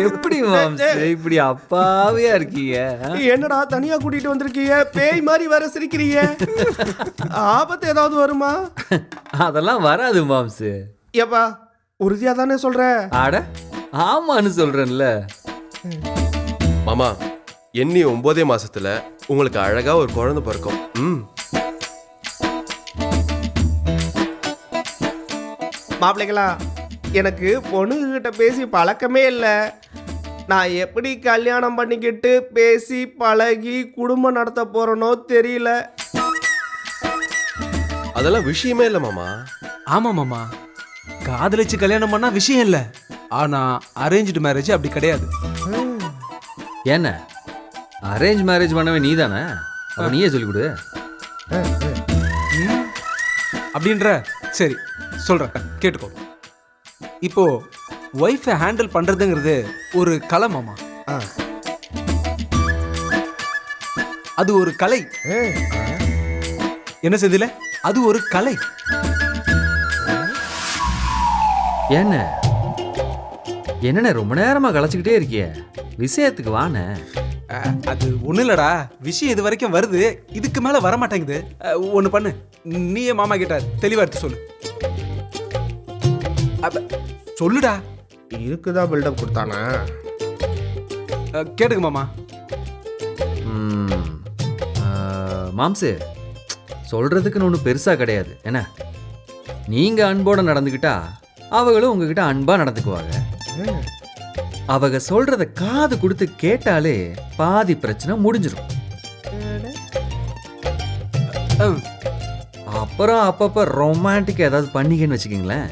எப்படி மாம்ஸ் இப்படி அப்பாவியா இருக்கீங்க? என்னடா தனியா கூட்டிட்டு வந்திருக்கீங்க? பேய் மாதிரி வேற சிரிக்கிறீங்க. ஆபத்து ஏதாவது வருமா? அதெல்லாம் வராது மாம்ஸ். ஏப்பா உறுதியா தானே சொல்ற? ஆட ஆமான்னு சொல்றேன்ல மாமா. எண்ணி 9 மாசத்துல உங்களுக்கு அழகா ஒரு குழந்தை பிறக்கும். மாப்பிள்ளைகளா, எனக்கு பொண்ணுகிட்ட பேசி பழக்கமே இல்லை. நான் எப்படி கல்யாணம் பண்ணிக்கிட்டு பேசி பழகி குடும்பம் நடத்த போறேனோ தெரியல. அதெல்லாம் விஷயமே இல்லை மாமா. ஆமா மாமா, காதலிச்சு கல்யாணம் பண்ணா விஷயம் இல்லை. ஆனா அரேஞ்ச்டு மேரேஜ் அப்படி கிடையாது. என்ன அரேஞ்ச் மேரேஜ் பண்ணவே நீ தானே? அப்ப நீயே சொல்லி கொடு. அப்படின்ற சரி சொல்றேன், கேட்டுக்கோ. இப்போ ஒய்ஃபை ஹேண்டில் பண்றதுங்கிறது ஒரு கலை மாமா. அது ஒரு கலை. என்ன செய்தில? அது ஒரு கலை. என்ன ரொம்ப நேரமா கலைச்சுக்கிட்டே இருக்கிய? விஷயத்துக்கு வானே. அது ஒண்ணு இல்லடா, விஷயம் இது வரைக்கும் வருது, இதுக்கு மேல வர மாட்டேங்குது. ஒண்ணு பண்ணு, நீயே மாமா கிட்ட தெளிவா எடுத்து சொல்லு. சொல்லுடா. இருக்குதான் பில்டப் கொடுத்தானா? கேட்டுக்கு மாமா. மாம்சு சொல்றதுக்குன்னு ஒன்றும் பெருசா கிடையாது. என்ன நீங்க அன்போட நடந்துக்கிட்டா அவங்களும் உங்ககிட்ட அன்பா நடந்துக்குவாங்க. அவங்க சொல்றத காது கொடுத்து கேட்டாலே பாதி பிரச்சனை முடிஞ்சிடும். அப்புறம் அப்பப்ப ரொமான்டிக் ஏதாவது பண்ணீங்கன்னு வச்சுக்கீங்களேன்,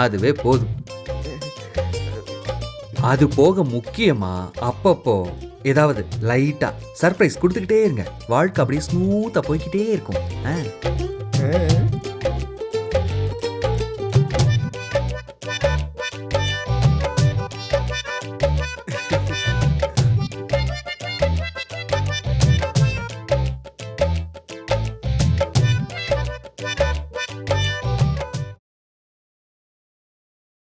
அதுவே போதும். அது போக முக்கியமா அப்பப்போ ஏதாவது லைட்டா சர்ப்ரைஸ் கொடுத்துக்கிட்டே இருங்க. வாழ்க்கை அப்படியே ஸ்மூத்தா போய்கிட்டே இருக்கும்.